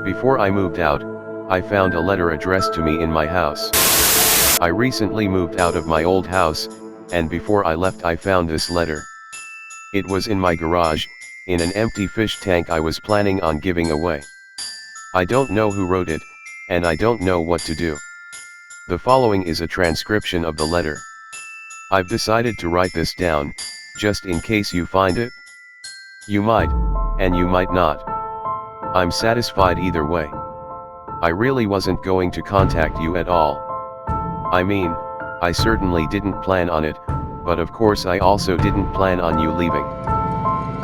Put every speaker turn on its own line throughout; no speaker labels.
before I moved out, I found a letter addressed to me in my house. I recently moved out of my old house, and before I left I found this letter. It was in my garage, in an empty fish tank I was planning on giving away. I don't know who wrote it, and I don't know what to do. The following is a transcription of the letter. I've decided to write this down, just in case you find it. You might, and you might not. I'm satisfied either way. I really wasn't going to contact you at all. I mean, I certainly didn't plan on it, but of course I also didn't plan on you leaving.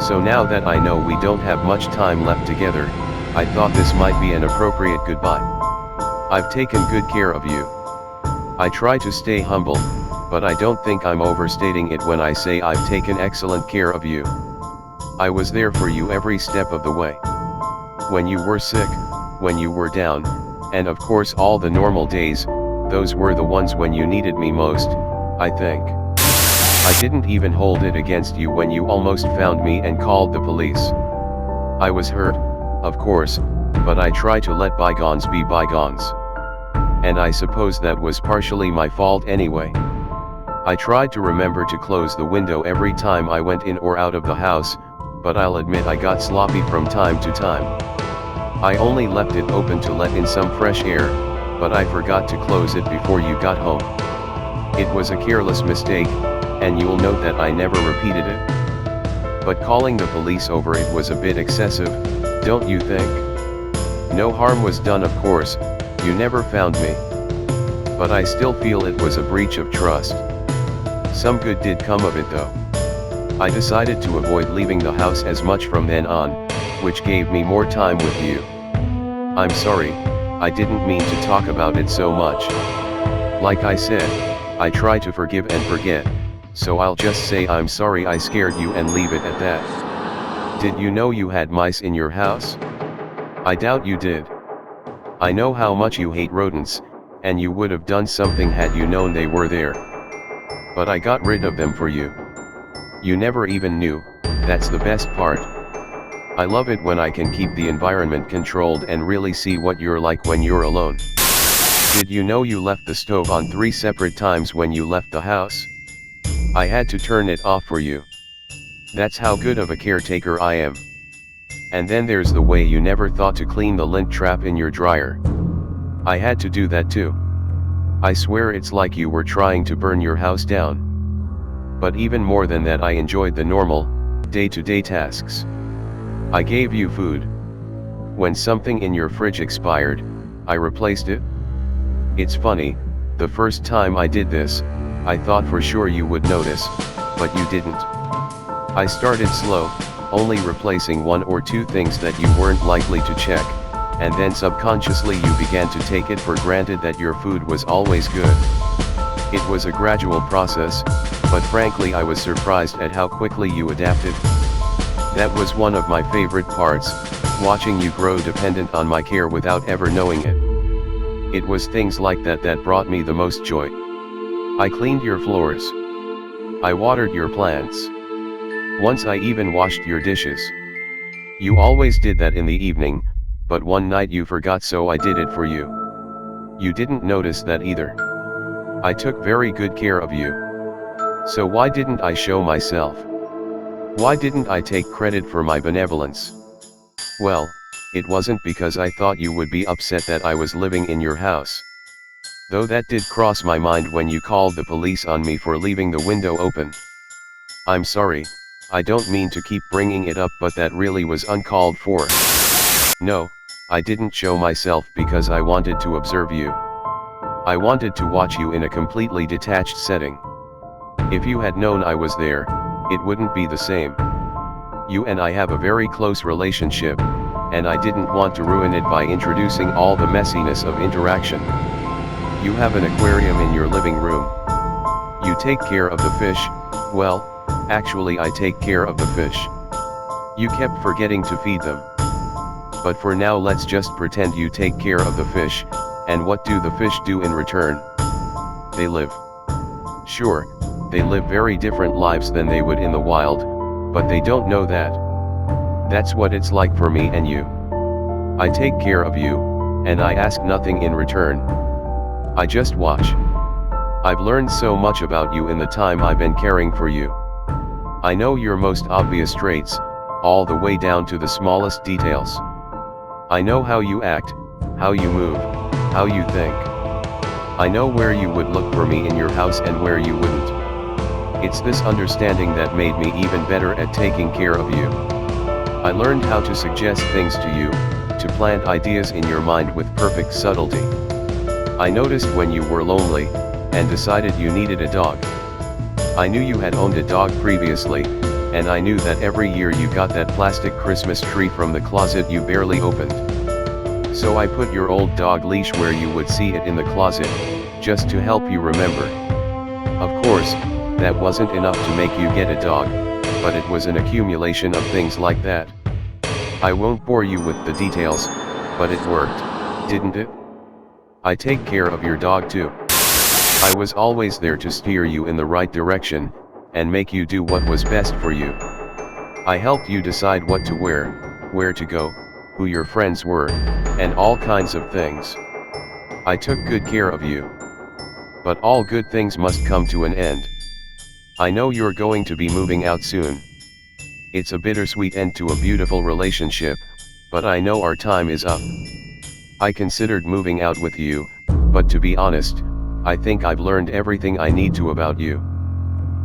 So now that I know we don't have much time left together, I thought this might be an appropriate goodbye. I've taken good care of you. I try to stay humble, but I don't think I'm overstating it when I say I've taken excellent care of you. I was there for you every step of the way. When you were sick, when you were down, and of course all the normal days, those were the ones when you needed me most, I think. I didn't even hold it against you when you almost found me and called the police. I was hurt, of course, but I try to let bygones be bygones. And I suppose that was partially my fault anyway. I tried to remember to close the window every time I went in or out of the house, but I'll admit I got sloppy from time to time. I only left it open to let in some fresh air, but I forgot to close it before you got home. It was a careless mistake, and you'll note that I never repeated it. But calling the police over it was a bit excessive, don't you think? No harm was done, of course, you never found me. But I still feel it was a breach of trust. Some good did come of it though. I decided to avoid leaving the house as much from then on, which gave me more time with you. I'm sorry, I didn't mean to talk about it so much. Like I said, I try to forgive and forget, so I'll just say I'm sorry I scared you and leave it at that. Did you know you had mice in your house? I doubt you did. I know how much you hate rodents, and you would have done something had you known they were there. But I got rid of them for you. You never even knew, that's the best part. I love it when I can keep the environment controlled and really see what you're like when you're alone. Did you know you left the stove on 3 separate times when you left the house? I had to turn it off for you. That's how good of a caretaker I am. And then there's the way you never thought to clean the lint trap in your dryer. I had to do that too. I swear it's like you were trying to burn your house down. But even more than that, I enjoyed the normal, day-to-day tasks. I gave you food. When something in your fridge expired, I replaced it. It's funny, the first time I did this, I thought for sure you would notice, but you didn't. I started slow, only replacing 1 or 2 things that you weren't likely to check, and then subconsciously you began to take it for granted that your food was always good. It was a gradual process, but frankly I was surprised at how quickly you adapted. That was one of my favorite parts, watching you grow dependent on my care without ever knowing it. It was things like that that brought me the most joy. I cleaned your floors. I watered your plants. Once I even washed your dishes. You always did that in the evening, but one night you forgot, so I did it for you. You didn't notice that either. I took very good care of you. So why didn't I show myself? Why didn't I take credit for my benevolence? Well, it wasn't because I thought you would be upset that I was living in your house. Though that did cross my mind when you called the police on me for leaving the window open. I'm sorry, I don't mean to keep bringing it up, but that really was uncalled for. No, I didn't show myself because I wanted to observe you. I wanted to watch you in a completely detached setting. If you had known I was there, it wouldn't be the same. You and I have a very close relationship, and I didn't want to ruin it by introducing all the messiness of interaction. You have an aquarium in your living room. You take care of the fish. Well, actually I take care of the fish. You kept forgetting to feed them. But for now let's just pretend you take care of the fish, and what do the fish do in return? They live. Sure, they live very different lives than they would in the wild, but they don't know that. That's what it's like for me and you. I take care of you, and I ask nothing in return. I just watch. I've learned so much about you in the time I've been caring for you. I know your most obvious traits, all the way down to the smallest details. I know how you act, how you move, how you think. I know where you would look for me in your house and where you wouldn't. It's this understanding that made me even better at taking care of you. I learned how to suggest things to you, to plant ideas in your mind with perfect subtlety. I noticed when you were lonely, and decided you needed a dog. I knew you had owned a dog previously, and I knew that every year you got that plastic Christmas tree from the closet you barely opened. So I put your old dog leash where you would see it in the closet, just to help you remember. Of course, that wasn't enough to make you get a dog, but it was an accumulation of things like that. I won't bore you with the details, but it worked, didn't it? I take care of your dog too. I was always there to steer you in the right direction, and make you do what was best for you. I helped you decide what to wear, where to go, who your friends were, and all kinds of things. I took good care of you. But all good things must come to an end. I know you're going to be moving out soon. It's a bittersweet end to a beautiful relationship, but I know our time is up. I considered moving out with you, but to be honest, I think I've learned everything I need to about you.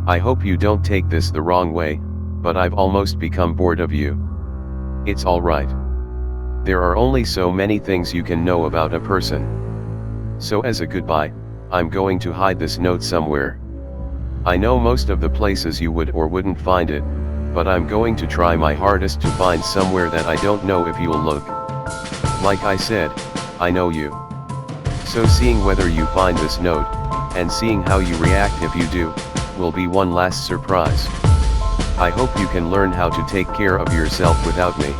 I hope you don't take this the wrong way, but I've almost become bored of you. It's alright. There are only so many things you can know about a person. So as a goodbye, I'm going to hide this note somewhere. I know most of the places you would or wouldn't find it, but I'm going to try my hardest to find somewhere that I don't know if you'll look. Like I said, I know you. So seeing whether you find this note, and seeing how you react if you do, will be one last surprise. I hope you can learn how to take care of yourself without me.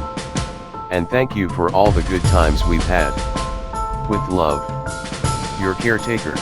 And thank you for all the good times we've had. With love, your caretaker.